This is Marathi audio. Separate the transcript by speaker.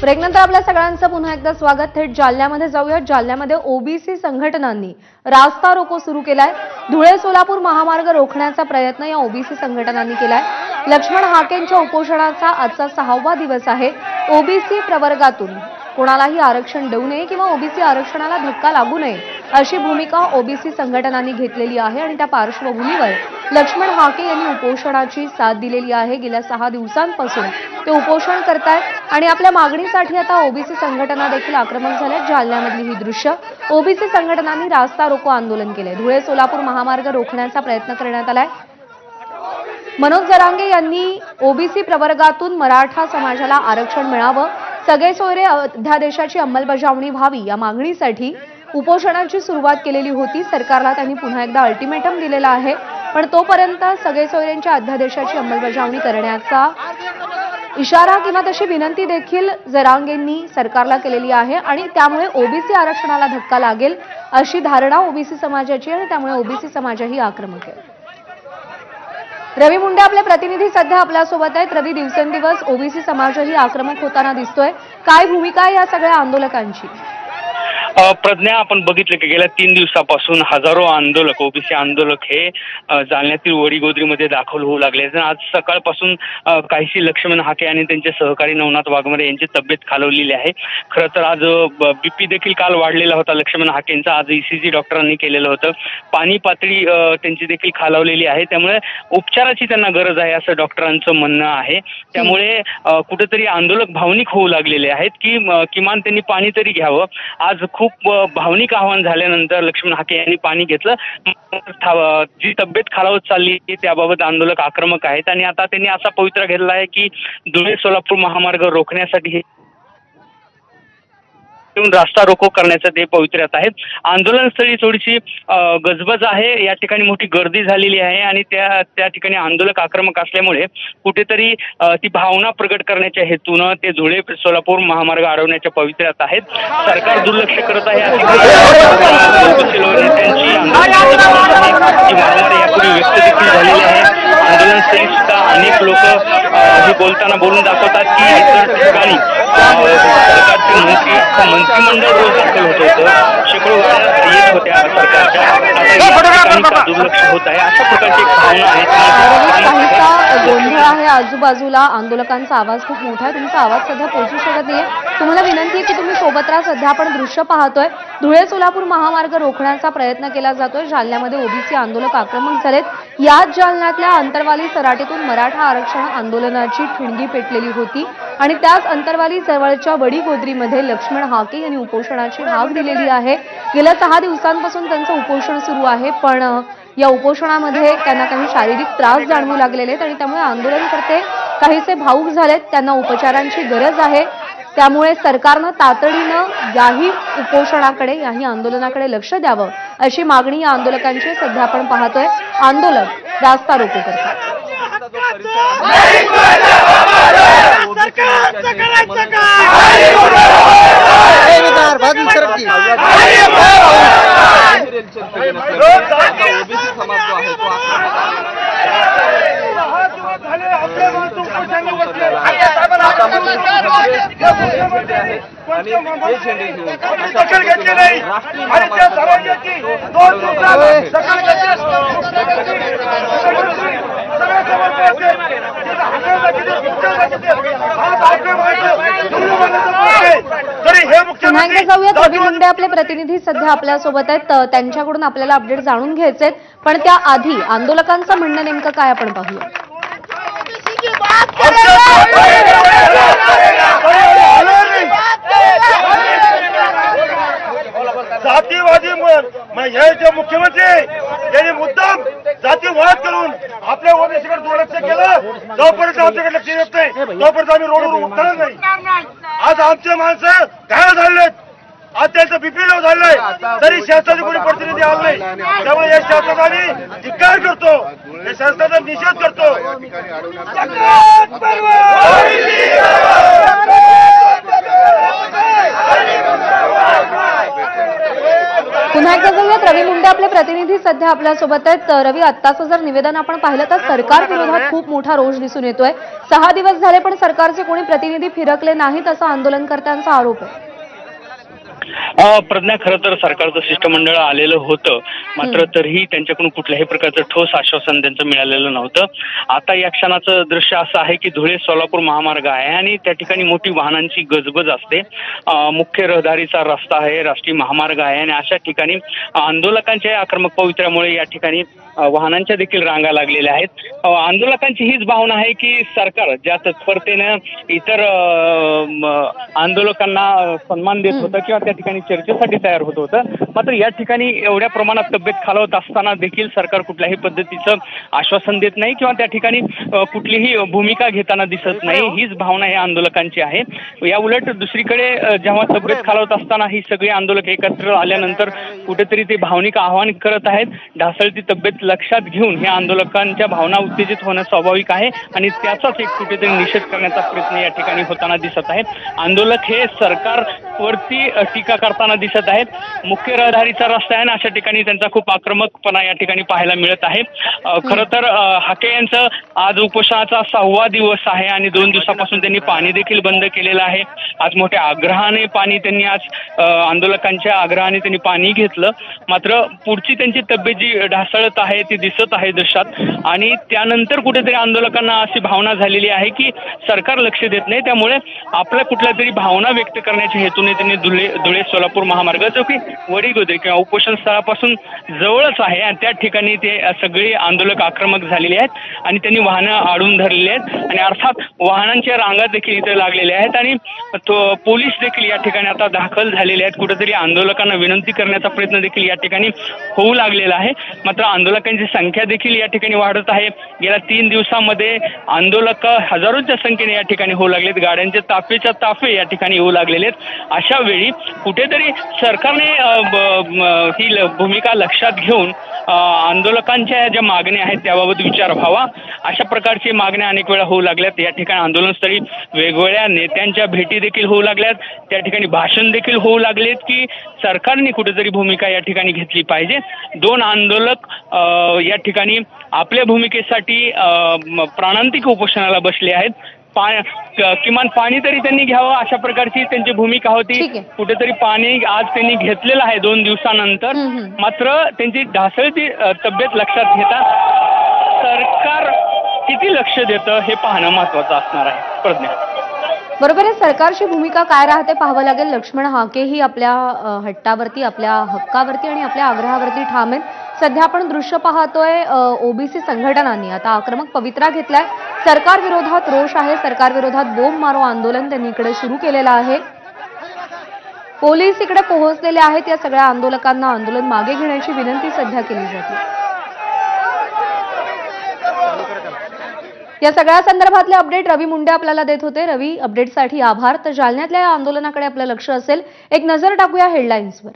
Speaker 1: ब्रेकनंतर आपल्या सगळ्यांचं पुन्हा एकदा स्वागत। थेट जालन्यामध्ये जाऊया। जालन्यामध्ये ओबीसी संघटनांनी रास्ता रोको सुरू केलाय। धुळे सोलापूर महामार्ग रोखण्याचा प्रयत्न या ओबीसी संघटनांनी केलाय। लक्ष्मण हाकेंच्या उपोषणाचा आजचा 6वा दिवस आहे। ओबीसी प्रवर्गातून कोणालाही आरक्षण देऊ नये किंवा ओबीसी आरक्षणाला धक्का लागू नये अशी भूमिका ओबीसी संघटनांनी घेतलेली आहे आणि त्या पार्श्वभूमीवर लक्ष्मण हाके यांनी उपोषणाची साथ दिलेली आहे। गेल्या 6 दिवसांपासून ते उपोषण करतायत आणि आपल्या मागणीसाठी आता ओबीसी संघटना देखील आक्रमक झाल्या। जालन्यामधली ही दृश्य ओबीसी संघटनांनी रास्ता रोको आंदोलन केले। धुळे सोलापूर महामार्ग रोखण्याचा प्रयत्न करण्यात आलाय। मनोज जरांगे यांनी ओबीसी प्रवर्गातून मराठा समाजाला आरक्षण मिळावं, सगळे सोयरे अध्यादेशाची अंमलबजावणी व्हावी या मागणीसाठी उपोषणाची सुरुवात केलेली होती। सरकारला त्यांनी पुन्हा एकदा अल्टिमेटम दिलेला आहे, पण तोपर्यंत सगळे सोयऱ्यांच्या अध्यादेशाची अंमलबजावणी करण्याचा इशारा किंवा तशी विनंती देखील जरांगेंनी सरकारला केलेली आहे आणि त्यामुळे ओबीसी आरक्षणाला धक्का लागेल अशी धारणा ओबीसी समाजाची आणि त्यामुळे ओबीसी समाजही आक्रमक आहे। रवी मुंडे आपले प्रतिनिधी सध्या आपल्यासोबत आहेत। रवी, दिवसेंदिवस ओबीसी समाजही आक्रमक होताना दिसतोय, काय भूमिका आहे या सगळ्या आंदोलकांची?
Speaker 2: प्रज्ञा, आपण बघितलं की गेल्या 3 दिवसापासून हजारो आंदोलक, ओबीसी आंदोलक हे जालन्यातील वडीगोद्रीमध्ये दाखल होऊ लागले। आज सकाळपासून काहीशी लक्ष्मण हाके आणि त्यांचे सहकारी नवनाथ वाघमारे यांची तब्येत खालवलेली आहे। खरं तर आज बीपी देखील काल वाढलेला होता लक्ष्मण हाकेंचा। आज ईसीजी डॉक्टरांनी केलेलं होतं। पाणी पातळी त्यांची देखील खालावलेली आहे, त्यामुळे उपचाराची त्यांना गरज आहे असं डॉक्टरांचं म्हणणं आहे। त्यामुळे कुठेतरी आंदोलक भावनिक होऊ लागलेले आहेत की किमान त्यांनी पाणी तरी घ्यावं। आज खूप भावनिक आव्हान झाल्यानंतर लक्ष्मण हाके यांनी पाणी घेतलं। जी तब्येत खालावत चालली त्याबाबत आंदोलक आक्रमक आहेत आणि आता त्यांनी असा पवित्रा घेतला आहे की धुळे सोलापूर महामार्ग रोखण्यासाठी रास्ता रोको करण्याचं ते पवित्र्यात आहेत। आंदोलनस्थळी थोडीशी गजबज आहे, या ठिकाणी मोठी गर्दी झालेली आहे आणि त्या ठिकाणी आंदोलक आक्रमक असल्यामुळे कुठेतरी ती भावना प्रगट करण्याच्या हेतूनं ते धुळे सोलापूर महामार्ग अडवण्याच्या पवित्र्यात आहेत। सरकार दुर्लक्ष करत आहे अशी यापूर्वी व्यक्त देखील झालेली आहे। आंदोलनस्थळी सुद्धा अनेक लोक हे बोलताना बोलून दाखवतात की इतर ठिकाणी सरकारचे मंत्रिमंडळ रोज दाखल होत होतं, शेकडो गाड्या येत होत्या सरकारच्या, दुर्लक्ष होत आहे अशा प्रकारची भावना आहे।
Speaker 1: काहीसा गोंधळ आहे आजूबाजूला, आंदोलकांचा आवाज खूप मोठा आहे, तुमचा आवाज सध्या पोहोचू शकत नाहीये। तुम्हाला विनंती आहे की तुम्ही सोबत राहा। सध्या आपण दृश्य पाहतोय, धुळे सोलापूर महामार्ग रोखण्याचा प्रयत्न केला जातोय। जालन्यामध्ये ओबीसी आंदोलक आक्रमक झालेत। याच जालन्यातल्या अंतरवाली सराटीतून मराठा आरक्षण आंदोलनाची ठिणगी पेटलेली होती आणि त्याच अंतरवाली जवळच्या वडीगोद्रीमध्ये लक्ष्मण हाके यांनी उपोषणाची हाक दिलेली आहे। गेल्या 6 दिवसांपासून त्यांचं उपोषण सुरू आहे, पण या उपोषणामध्ये त्यांना काही शारीरिक त्रास जाणवू लागलेले आहेत आणि त्यामुळे आंदोलनकर्ते काहीसे भावूक झालेत। त्यांना उपचारांची गरज आहे, त्यामुळे सरकारनं तातडीनं याही उपोषणाकडे, याही आंदोलनाकडे लक्ष द्यावं अशी मागणी या आंदोलकांची सध्या आपण पाहतोय। आंदोलक रास्ता रोको करतात। पुन्हा एकदा जाऊयात। रवी मुंडे आपले प्रतिनिधी सध्या आपल्यासोबत आहेत, त्यांच्याकडून आपल्याला अपडेट जाणून घ्यायचे आहेत, पण त्याआधी आंदोलकांचं म्हणणं नेमकं काय आपण पाहूया।
Speaker 3: जातीवादी हे जे मुख्यमंत्री यांनी मुद्दाम जातीवाद करून आपल्या ओबीसीकडे दुर्लक्ष केलं, जोपर्यंत आमच्याकडे लक्ष येत नाही तोपर्यंत आम्ही रोडवर उतरणार नाही। आज आमचे माणसं घायल झालेत, आज त्यांचं बीपी लो झालंय, तरी शासनाचे कोणी प्रतिनिधी आले नाही। त्यामुळे या शासनाचा आम्ही धिक्कार करतो, या शासनाचा निषेध करतो।
Speaker 1: पुन्हा एकदा जाऊयात रवी मुंडे आपले प्रतिनिधी सध्या आपल्यासोबत आहेत. रवी, आत्ताचं जर निवेदन आपण पाहिलं तर सरकार विरोधात खूप मोठा रोष दिसून येतोय. 6 दिवस झाले पण सरकारचे कोणी प्रतिनिधी फिरकले नाहीत असा आंदोलनकर्त्यांचा आरोप आहे.
Speaker 2: प्रज्ञा, खरं तर सरकारचं शिष्टमंडळ आलेलं होतं, मात्र तरीही त्यांच्याकडून कुठल्याही प्रकारचं ठोस आश्वासन त्यांचं मिळालेलं नव्हतं. आता या क्षणाचं दृश्य असं आहे की धुळे सोलापूर महामार्ग आहे आणि त्या ठिकाणी मोठी वाहनांची गजबज असते. मुख्य रहदारीचा रस्ता आहे, राष्ट्रीय महामार्ग आहे आणि अशा ठिकाणी आंदोलकांच्या आक्रमक पवित्र्यामुळे या ठिकाणी वाहनांच्या देखील रांगा लागलेल्या आहेत. आंदोलकांची हीच भावना आहे की सरकार ज्या तत्परतेनं इतर आंदोलकांना सन्मान देत होतं किंवा त्या ठिकाणी चर्चेसाठी तयार होत होतं, मात्र या ठिकाणी एवढ्या प्रमाणात तब्येत खालवत असताना देखील सरकार कुठल्याही पद्धतीचं आश्वासन देत नाही किंवा त्या ठिकाणी कुठलीही भूमिका घेताना दिसत नाही. हीच भावना या आंदोलकांची आहे. या उलट दुसरीकडे जेव्हा तब्येत खालवत असताना ही सगळी आंदोलक एकत्र आल्यानंतर कुठेतरी ते भावनिक आवाहन करत आहेत. ढासळती तब्येत लक्षात घेऊन या आंदोलकांच्या भावना उत्तेजित होणं स्वाभाविक आहे आणि त्याचाच एक कुठेतरी निषेध करण्याचा प्रयत्न या ठिकाणी होताना दिसत आहे. आंदोलक हे सरकारवरती टीका करताना दिसत आहेत. मुख्य रहदारीचा रस्ता आहे आणि अशा ठिकाणी त्यांचा खूप आक्रमकपणा या ठिकाणी पाहायला मिळत आहे. खरं तर हाके यांचं आज उपोषणाचा 6वा दिवस आहे आणि 2 दिवसापासून त्यांनी पाणी देखील बंद केलेलं आहे. आज मोठ्या आग्रहाने पाणी त्यांनी आंदोलकांच्या आग्रहाने त्यांनी पाणी घेतलं, मात्र पुढची त्यांची तब्येत जी ढासळत आहे ती दिसत आहे दृश्यात आणि त्यानंतर कुठेतरी आंदोलकांना अशी भावना झालेली आहे की सरकार लक्ष देत नाही, त्यामुळे आपल्या कुठल्या तरी भावना व्यक्त करण्याच्या हेतूने त्यांनी धुळे सोलापूर महामार्ग जो की वडीगोद्री किंवा उपोषण स्थळापासून जवळच आहे आणि त्या ठिकाणी ते सगळे आंदोलक आक्रमक झालेले आहेत आणि त्यांनी वाहनं आडून धरलेली आहेत आणि अर्थात वाहनांच्या रांगा देखील इथे लागलेल्या आहेत आणि पोलीस देखील या ठिकाणी आता दाखल झालेले आहेत. कुठेतरी आंदोलकांना विनंती करण्याचा प्रयत्न देखील या ठिकाणी होऊ लागलेला आहे. मात्र आंदोलकांची संख्या देखील या ठिकाणी वाढत आहे. गेल्या 3 दिवसामध्ये आंदोलक हजारोंच्या संख्येने या ठिकाणी होऊ लागलेत. गाड्यांचे ताफेच्या ताफे या ठिकाणी होऊ लागलेले आहेत. अशा वेळी कुठेतरी सरकारने ही भूमिका लक्षात घेऊन आंदोलकांच्या ज्या मागण्या आहेत त्याबाबत विचार व्हावा. अशा प्रकारची मागण्या अनेक वेळा होऊ लागल्यात. या ठिकाणी आंदोलनस्थळी वेगवेगळ्या नेत्यांच्या भेटी देखील होऊ लागल्यात. त्या ठिकाणी भाषण देखील होऊ लागलेत की सरकारने कुठेतरी भूमिका या ठिकाणी घेतली पाहिजे. 2 आंदोलक या ठिकाणी आपल्या भूमिकेसाठी प्राणांतिक उपोषणाला बसले आहेत. किमान पाणी तरी त्यांनी घ्यावं अशा प्रकारची त्यांची भूमिका होती. कुठेतरी पाणी आज त्यांनी घेतलेलं आहे 2 दिवसानंतर, मात्र त्यांची ढासळती तब्येत लक्षात घेता सरकार किती लक्ष देतं हे पाहणं महत्वाचं असणार आहे. प्रज्ञा,
Speaker 1: बरोबर आहे. सरकारची भूमिका काय राहते पाहावं लागेल. लक्ष्मण हाकेही आपल्या हट्टावरती, आपल्या हक्कावरती आणि आपल्या आग्रहावरती ठाम आहेत. सध्या आपण दृश्य पाहतोय ओबीसी संघटनांनी आता आक्रमक पवित्रा घेतलाय. सरकार विरोधात रोष आहे. सरकार विरोधात बोंब मारो आंदोलन त्यांनी इकडे सुरू केलेलं आहे. पोलीस इकडे पोहोचलेले आहेत. या सगळ्या आंदोलकांना आंदोलन मागे घेण्याची विनंती सध्या केली जाते. या सगळ्या संदर्भातले अपडेट रवी मुंडे आपल्याला देत होते. रवी, अपडेटसाठी आभार. तर जालन्यातल्या या आंदोलनाकडे आपलं लक्ष असेल. एक नजर टाकूया हेडलाईन्सवर.